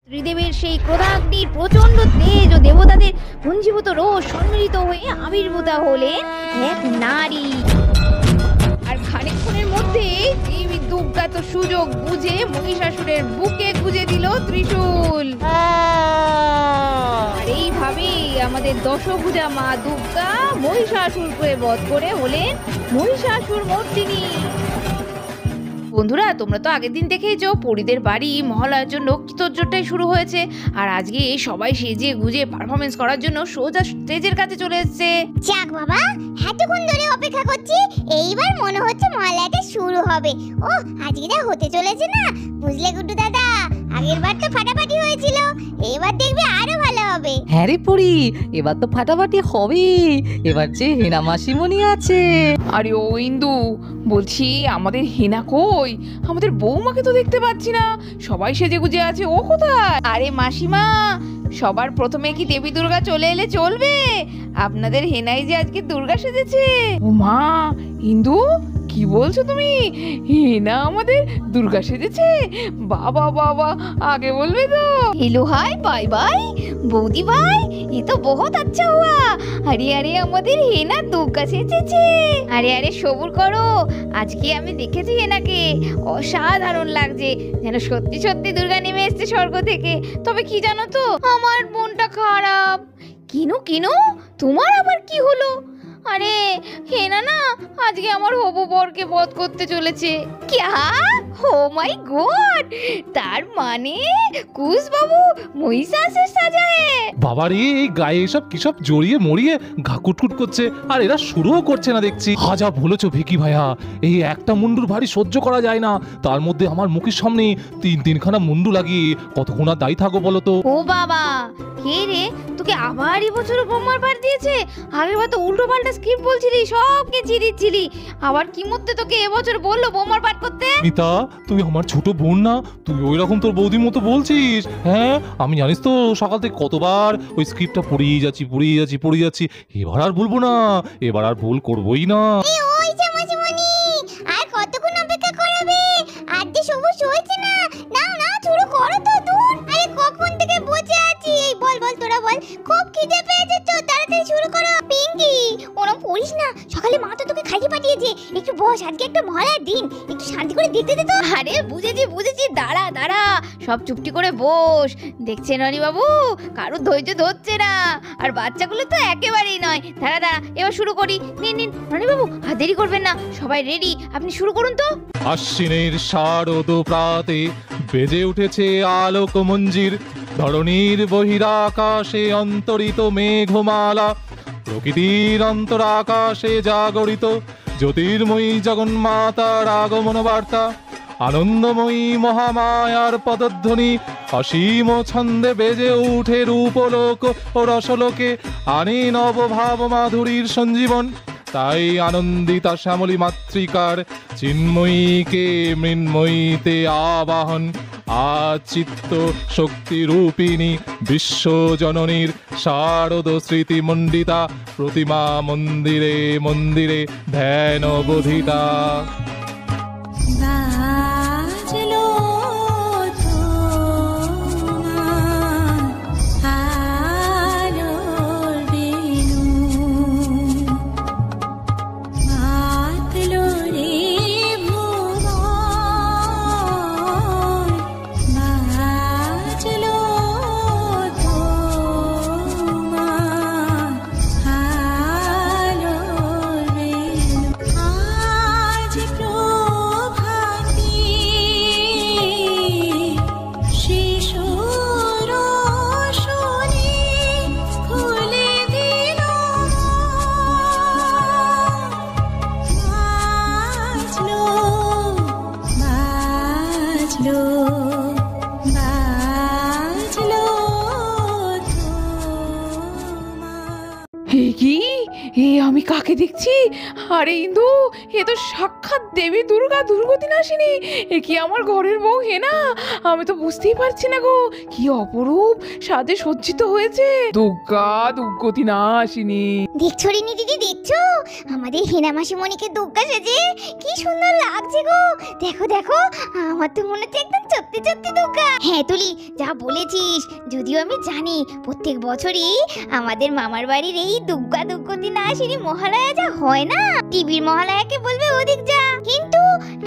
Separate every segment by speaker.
Speaker 1: ত্রিদেবের সেই ক্রোধাগ্নির প্রচন্ড তেজ ও দেবতাদের পুঞ্জীভূত রোষ সম্মিলিত হয়ে আবির্ভূতা হলেন এক নারী। আর খানিকক্ষণের মধ্যে দেবী দুর্গা তো সুযোগ বুঝে মহিষাসুরের বুকে গুজে দিল ত্রিশূল। আর এইভাবে আমাদের দশভুজা মা দুর্গা মহিষাসুরকে বধ করে হলেন মহিষাসুর মর্দিনী। বন্ধুরা, তোমরা তো আগের দিন দেখেইছো পরীদের বাড়ি মহালয়ার জন্য কৃতজ্ঞটাই শুরু হয়েছে। আর আজকে সবাই সেজে গুজে পারফরমেন্স করার জন্য সোজা স্টেজের কাছে চলে এসেছে।
Speaker 2: যাক বাবা, এতক্ষণ ধরে অপেক্ষা করছি, এইবার মনে হচ্ছে মহালয়াটা শুরু হবে। ও আজকে যা হতে চলেছে না, বুঝলে গুড্ডু দাদা? আগের বার তো ফাটাফাটি হয়েছিল, এবার দেখবি আরো ভালো হবে।
Speaker 3: হ্যাঁ রে পরি, এবার তো ফাটাফাটি হবে। এবার যে হেনা মাসিমণি আছে।
Speaker 1: আরে ও ইন্দু, বলছি আমাদের হেনা কই? আমাদের বৌমাকে তো দেখতে পাচ্ছি না, সবাই সেজে গুজে আছে, ও কোথায়? আরে মাসিমা, সবার প্রথমে কি দেবী দুর্গা চলে এলে চলবে? আপনাদের হেনাই যে আজকে দুর্গা সেজেছে। ও মা, ইন্দু কি বলছো তুমি? হেনা আমাদের দুর্গা সেজেছে? বাবা বাবা, আগে বলবে তো। हेलो हाय बाय बाय বৌদি ভাই, ये तो बहुत अच्छा हुआ। আরে আরে আমাদের হেনা দুর্গা সেজেছে। আরে আরে সবুর করো, আজকে আমি দেখেছি হেনাকে, অসাধারণ লাগছে, যেন সত্যি সত্যি দুর্গা নেমে এসেছে স্বর্গ থেকে। তবে কি জানো তো, আমার মনটা খারাপ। কিনু কিনু, তোমার আবার কি হলো? আরে হেনা না আজকে আমার হবু বরকে বধ করতে চলেছে। क्या? ও মাই গড, তার মানে কুশ বাবু মহিষাসুর সাজা হে।
Speaker 4: বাবারে, এই গায়ে এসব কিসব জড়িয়ে মরিয়ে ঘা কুটকুট করছে, আর এরা শুরুও করছে না দেখছি। হাজা বলেছ ভিকি ভাইয়া, এই একটা মুন্ডুর ভারী সহ্য করা যায় না, তার মধ্যে আমার মুখের সামনে তিনখানা মুন্ডু লাগিয়ে কতক্ষণ আর দায়ী থাকো বলো তো।
Speaker 1: ও বাবা, কে রে তোকে আবার এবছর বোমার পার দিয়েছে? আগের বার তো উল্টো পাল্টা স্ক্রিপ্ট বলছিলি, সবকে চিড়িচ্ছিলি, আবার কি মধ্যে তোকে এবছর বললো বোমার পার করতে?
Speaker 4: মিতা, তুই আমার ছোট বোন না? তুই ওই রকম তোর বৌদির মতো বলছিস? হ্যাঁ, আমি জানিস তো সকাল থেকে কতবার ওই স্ক্রিপ্টটা পড়িয়ে যাচ্ছি। এবার আর ভুলবো না, এবার আর ভুল করবোই না।
Speaker 2: ওই যে মাসিমণি, আর কতক্ষণ অপেক্ষা করাবে? আর যে সবুজ হয়েছে না, নাও নাও শুরু করো তো। দূর, আরে কখন থেকে বসে আছি, বল বল তোরা বল। খুব খিদে পেয়েছে তো, তাড়াতাড়ি শুরু করো। পিঙ্কি, ওরম করিস না, সকালে মা তো তোকে খাইয়ে পাঠিয়েছে, একটু বস, আজকে একটা মহালয়ার দিন, একটু শান্তি করে দেখতে দে তো।
Speaker 1: আরে বুঝেছি, দাঁড়া দাঁড়া, সব চুপটি করে বস। দেখছেন রনি বাবু, কারোর ধৈর্য ধরছে না, আর বাচ্চাগুলো তো একেবারেই নয়। দাঁড়া, এবার শুরু করি। নিন রনি বাবু, আর দেরি করবেন না, সবাই রেডি, আপনি শুরু করুন তো।
Speaker 4: আশ্বিনের শারদ প্রাতে বেজে উঠেছে আলোক মঞ্জির, ধরণীর বহিরাকাশে অন্তরিত মেঘমালা, প্রকৃতির অন্তরাকাশে জাগরিত জ্যোতির্ময়ী জগন্মাতার আগমন বার্তা, আনন্দময়ী মহামায়ার পদধ্বনি অসীম ছন্দে বেজে উঠে রূপলোক ও রসলোকে, আনে নবভাব মাধুরীর সঞ্জীবন। তাই আনন্দিতা শ্যামলী মাতৃকার চিন্ময়ীকে মৃন্ময়ীতে আবাহন, আচিত্ত শক্তি রূপিণী বিশ্বজননীর শারদ স্মৃতি মণ্ডিতা প্রতিমা মন্দিরে মন্দিরে ধ্যান বোধিতা।
Speaker 5: आज
Speaker 1: এ আমি কাকে দেখছি? আরে ইন্দু, এ তো সাক্ষাৎ দেবী দুর্গা, দুর্গতি নাসিনী। এ কি আমার ঘরের বউ হেনা? আমি তো বুঝতেই পারছি না গো, কি অপরূপ সাজে সজ্জিত হয়েছে। দুর্গা, দুর্গতি নাসিনী।
Speaker 2: দেখছো রিনি দিদি, দেখছো আমাদের হেনা মাসিমণিকে দুর্গা সেজে কি সুন্দর লাগছে গো। দেখো দেখো, আমার তো মনে হচ্ছে একদম সত্যি সত্যি দুর্গা। হ্যাঁ তুলি, যা বলেছিস, যদিও আমি জানি প্রত্যেক বছরই আমাদের মামার বাড়ির এই দুর্গা দুর্গতি নাসিনী মহালয়া যা হয় না, টিভির মহালয়াকে বলবে ওদিক যা, কিন্তু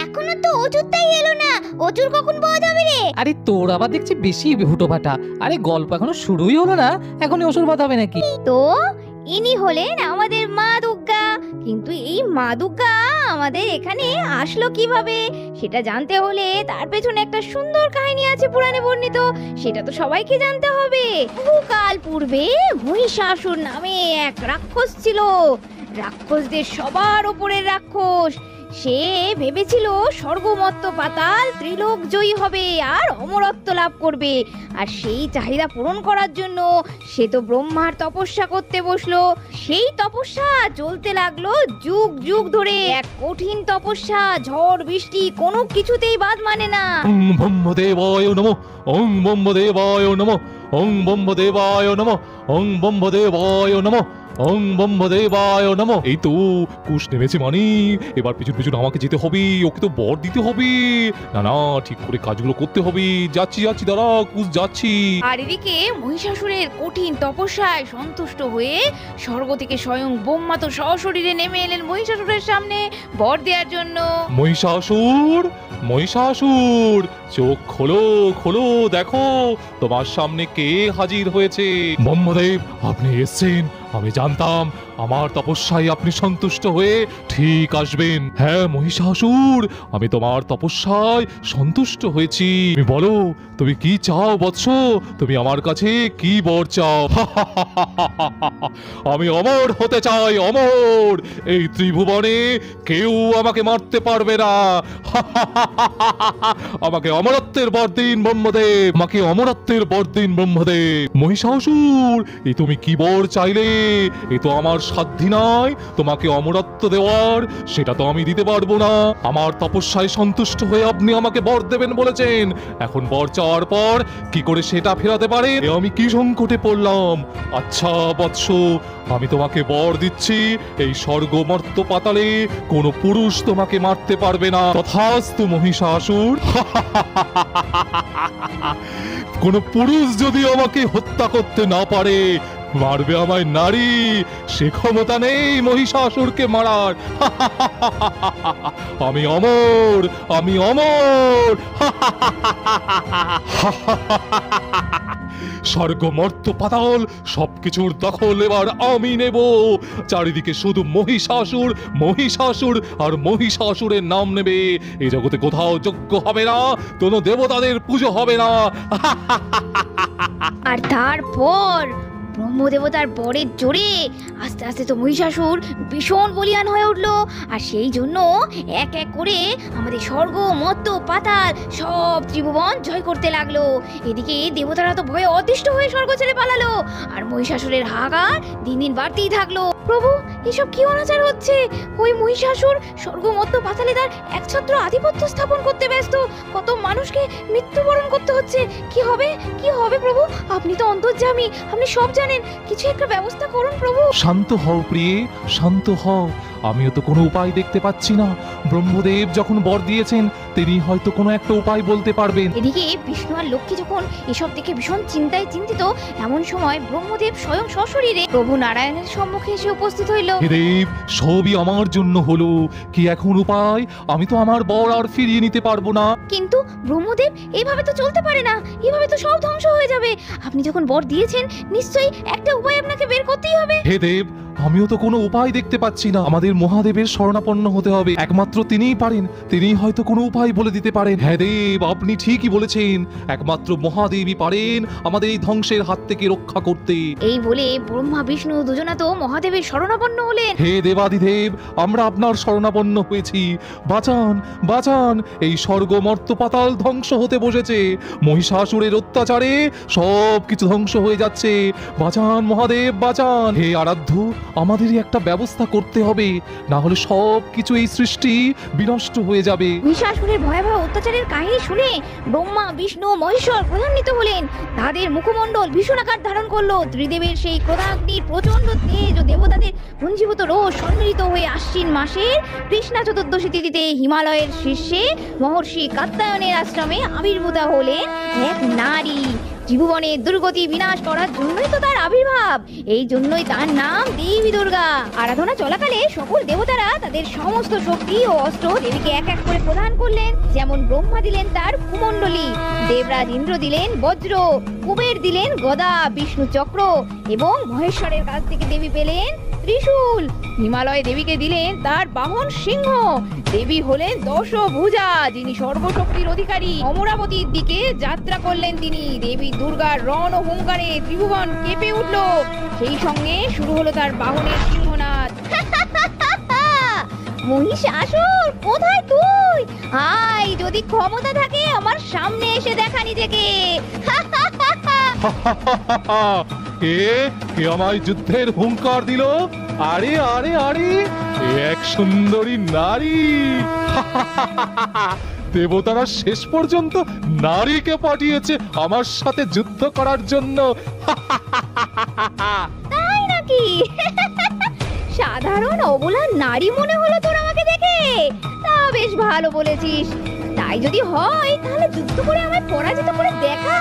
Speaker 2: এখনো তো অজুরটাই এলো না। অজুর কখন পাওয়া যাবে রে?
Speaker 3: আরে তোর আবার দেখছি বেশি হুটো ফাটা। আরে গল্প এখনো শুরুই হলো না, এখনই অসুর বাঁধাবে নাকি?
Speaker 2: তো ইনি হলেন আমাদের মা দুর্গা। কিন্তু এই মা দুর্গা আমাদের এখানে আসলো কিভাবে সেটা জানতে হলে তার পেছনে একটা সুন্দর কাহিনী আছে পুরাণে বর্ণিত। সেটা তো সবাইকে জানতে হবে। বহুকাল পূর্বে মহিষাসুর নামে এক রাক্ষস ছিল, রাক্ষসদের সবার ওপরের রাক্ষস। সে ভেবেছিল স্বর্গমত্ত পাতাল ত্রিলোক জয়ী হবে আর অমরত্ব লাভ করবে। আর সেই চাহিদা পূরণ করার জন্য সে তো ব্রহ্মার তপস্যা করতে বসলো। সেই তপস্যা চলতে লাগলো যুগ যুগ ধরে, এক কঠিন তপস্যা, ঝড় বৃষ্টি কোনো কিছুতেই বাদ মানে না।
Speaker 4: ওং ব্রহ্মদেবায় নমঃ, ওং ব্রহ্মদেবায় নমঃ, ওং ব্রহ্মদেবায় নমঃ, ওং ব্রহ্মদেবায় নমঃ, ওং ব্রহ্মদেবায় নমঃ। এই তো কুশ নেমেছে মানে এবার পিছন পিছন আমাকে যেতে হবে, ওকে তো বর দিতে হবে। না না, ঠিক করে কাজগুলো করতে হবে। যাচ্ছি যাচ্ছি, দাঁড়া কুশ, যাচ্ছি।
Speaker 1: আর এদিকে মহিষাসুরের কঠিন তপস্যায় সন্তুষ্ট হয়ে স্বর্গ থেকে স্বয়ং ব্রহ্মা তো সশরীরে নেমে এলেন মহিষাসুরের সামনে বর দেওয়ার জন্য।
Speaker 4: মহিষাসুর, মহিষাসুর, চোখ খোলো খোলো, দেখো তোমার সামনে কে হাজির হয়েছে। ব্রহ্মদেব, আপনি এসেছেন। আমি জানতাম আমার তপস্যায় আপনি সন্তুষ্ট হয়ে ঠিক আসবেন। হ্যাঁ মহিষাসুর, আমি তোমার তপস্যায় সন্তুষ্ট হয়েছি। তুমি বলো, তুমি কি চাও বৎস? তুমি আমার কাছে কি বর চাও? আমি অমর হতে চাই, অমর। এই ত্রিভুবনে কেউ আমাকে মারতে পারবে না। আমাকে অমরত্বের বর দিন ব্রহ্মদেব, আমাকে অমরত্বের বর দিন ব্রহ্মদেব। মহিষাসুর, এই তুমি কি বর চাইলে? এ তো আমার সাধ্যি নাই তোমাকে অমরত্ব দেওয়ার, সেটা তো আমি দিতে পারবো না। আমার তপস্যায় সন্তুষ্ট হয়ে আপনি আমাকে বর দেবেন বলেছেন, এখন বর চাওয়ার পর কি করে সেটা ফেরাতে পারে? এ আমি কি সংকটে পড়লাম। আচ্ছা বৎস, আমি তোমাকে বর দিচ্ছি, এই স্বর্গ মর্ত্য পাতালে কোনো পুরুষ তোমাকে মারতে পারবে না। তথাস্তু মহিষাসুর। কোনো পুরুষ যদি আমাকে হত্যা করতে না পারে, মারবে আমায় নারী, সে ক্ষমতা নেই মহিষাসুরকে মারার। আমি অমর, আমি অমর। স্বর্গ মর্ত্য পাতাল সবকিছুর দখল এবার আমি নেব। চারিদিকে শুধু মহিষাসুর, মহিষাসুর আর মহিষাসুরের নাম নেবে। এই জগতে কোথাও যজ্ঞ হবে না, কোনো দেবতাদের পুজো হবে না।
Speaker 2: আর তারপর ব্রহ্মদেবতার বরের জোরে আস্তে আস্তে তো মহিষাসুর ভীষণ বলিয়ান হয়ে উঠলো। আর সেই জন্য এক এক করে আমাদের স্বর্গ মর্ত্য পাতাল সব ত্রিভুবন জয় করতে লাগলো। এদিকে দেবতারা তো ভয়ে অতিষ্ঠ হয়ে স্বর্গ ছেড়ে পালালো। আর মহিষাসুরের হাহাকার দিন দিন বাড়তেই থাকলো। প্রভু, এসব কি অনাচার হচ্ছে? ওই মহিষাসুর স্বর্গ মর্ত্য পাতালে তার একছত্র আধিপত্য স্থাপন করতে ব্যস্ত। কত মানুষকে মৃত্যুবরণ করতে হচ্ছে। কি হবে, কি হবে প্রভু? আপনি তো অন্তর্যামী, আপনি সব জানেন। কিছু একটা ব্যবস্থা করুন প্রভু।
Speaker 4: শান্ত হও প্রিয়ে, শান্ত হও। আমিও তো কোনো উপায় দেখতে পাচ্ছি না। ব্রহ্মদেব যখন বর দিয়েছেন, তিনি হয়তো কোনো একটা উপায় বলতে পারবেন।
Speaker 2: এদিকে বিষ্ণু আর লক্ষ্মী যখন এসব দেখে ভীষণ চিন্তায় চিন্তিত, এমন সময় ব্রহ্মদেব স্বয়ং সশরীরে প্রভু নারায়ণের সম্মুখে এসে উপস্থিত হইল।
Speaker 4: হে দেব, সবই আমার জন্য হলো। কি এখন উপায়? আমি তো আমার বর আর ফিরিয়ে নিতে পারবো না।
Speaker 2: কিন্তু ব্রহ্মদেব, এইভাবে তো চলতে পারে না, এইভাবে তো সব ধ্বংস হয়ে যাবে। আপনি যখন বর দিয়েছেন, নিশ্চয়ই একটা উপায় আপনাকে বের করতেই হবে।
Speaker 4: হে দেব, আমিও তো কোনো উপায় দেখতে পাচ্ছি না। আমাদের মহাদেবের শরণাপন্ন হতে হবে, একমাত্র তিনিই পারেন। তিনি হয়তো কোনো উপায় বলে দিতে পারেন। হ্যাঁ দেব, আপনি ঠিকই বলেছেন, একমাত্র মহাদেবই পারেন আমাদের এই ধ্বংসের হাত থেকে রক্ষা করতে।
Speaker 2: এই বলে ব্রহ্মা বিষ্ণু দুজনা তো মহাদেবের শরণাপন্ন হলেন।
Speaker 4: হে দেবাদিদেব, আমরা আপনার শরণাপন্ন হয়েছি। বাঁচান, বাঁচান, এই স্বর্গ মর্ত্য পাতাল ধ্বংস হতে বসেছে। মহিষাসুরের অত্যাচারে সব কিছু ধ্বংস হয়ে যাচ্ছে। বাঁচান মহাদেব, বাঁচান। হে আরাধ্য, আমাদেরই একটা ব্যবস্থা করতে হবে, না হলে সব কিছু এই সৃষ্টি বিনষ্ট হয়ে যাবে।
Speaker 2: মহিষাসুরের ভয়াবহ অত্যাচারের কাহিনী শুনে ব্রহ্মা, বিষ্ণু, মহেশ্বর ক্রোধান্বিত হলেন। তাদের মুখমণ্ডল ভীষণ আকার ধারণ করলো। ত্রিদেবের সেই ক্রোধাগ্নির প্রচন্ড তেজ ও দেবতাদের পুঞ্জীভূত রোষ সম্মিলিত হয়ে আশ্বিন মাসের কৃষ্ণা চতুর্দশী তিথিতে হিমালয়ের শীর্ষে মহর্ষি কাত্যায়নের আশ্রমে আবির্ভূতা হলেন এক নারী। ত্রিভুবনের দুর্গতি বিনাশ করার জন্যই তো তার আবির্ভাব। এই জন্যই তার নাম দেবী দুর্গা। আরাধনা চলাকালে সকল দেবতারা তাদের সমস্ত শক্তি ও অস্ত্র দেবীকে এক এক করে প্রদান করলেন। যেমন ব্রহ্মা দিলেন তার কুমণ্ডলী, দেবরাজ ইন্দ্র দিলেন বজ্র, কুবের দিলেন গদা, বিষ্ণু চক্র এবং মহেশ্বরের কাছ থেকে দেবী পেলেন ত্রিশূল। হিমালয় দেবীকে দিলেন তার বাহন সিংহ। দেবী হলেন দশভুজা, যিনি সর্বশক্তির অধিকারী। অমরাবতীর দিকে যাত্রা করলেন তিনি। দেবী দুর্গার রণ ও হুঙ্কারে ত্রিভুবন কেঁপে উঠল। সেই সঙ্গে শুরু হলো তার বাহনের সিংহনাদ। মহিষাসুর, কোথায় তুই? আয়, যদি ক্ষমতা থাকে আমার সামনে এসে দেখা নিজেকে।
Speaker 4: কে আমায় যুদ্ধের হুঙ্কার দিল? আরে আরে আরে, এ এক সুন্দরী নারী। দেবতারা শেষ পর্যন্ত নারীকে পাঠিয়েছে আমার সাথে যুদ্ধ করার জন্য।
Speaker 2: তাই নাকি? সাধারণ অবলা নারী মনে হলো তোর আমাকে দেখে। তা বেশ ভালো বলেছিস। তাই যদি হয় তাহলে যুদ্ধ করে আমায় পরাজিত করে দেখা।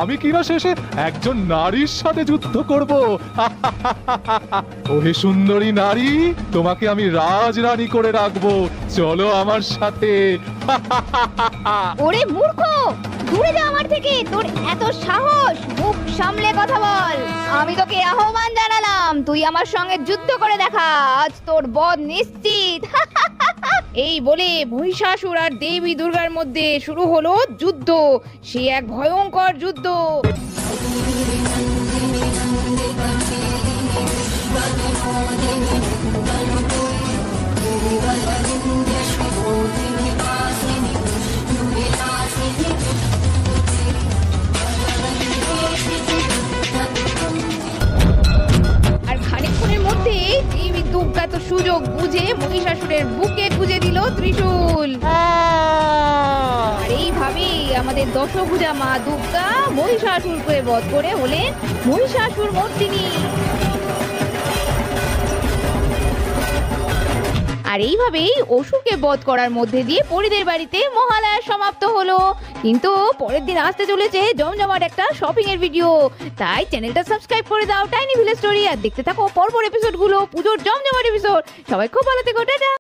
Speaker 4: আমি কিনা শেষে একজন নারীর সাথে যুদ্ধ করব? ওহে সুন্দরী নারী, তোমাকে আমি রাজরানী করে রাখবো, চলো আমার সাথে।
Speaker 2: ওরে মূর্খ, দূরে যা আমার থেকে। তোর এত সাহস, মুখ সামলে কথা বল। আমি তোকে আহ্বান জানালাম, তুই আমার সঙ্গে যুদ্ধ করে দেখা। আজ তোর বধ নিশ্চিত।
Speaker 1: এই বলে মহিষাসুর আর দেবী দুর্গার মধ্যে শুরু হলো যুদ্ধ। সে এক ভয়ঙ্কর যুদ্ধ। আর খানিকক্ষণের মধ্যে দেবী দুর্গা তো সুযোগ বুঝে মহিষাসুরের বুকে গুজে দিল ত্রিশূল। আর এইভাবেই আমাদের দশভুজা মা দুর্গা মহিষাসুরকে বধ করে হলেন মহিষাসুর মর্দিনী। আর এইভাবেই অসুরকে বধ করার মধ্যে দিয়ে পরিদের বাড়িতে মহালয়া সমাপ্ত হলো। কিন্তু পরের দিন আসতে চলেছে জমজমাট একটা শপিং এর ভিডিও। তাই চ্যানেলটা সাবস্ক্রাইব করে দাও টাইনি ভিলেজ স্টোরি, আর দেখতে থাকো পরপর এপিসোডগুলো, পুজোর জমজমাট এপিসোড। সবাই খুব ভালো থেকো, টাটা।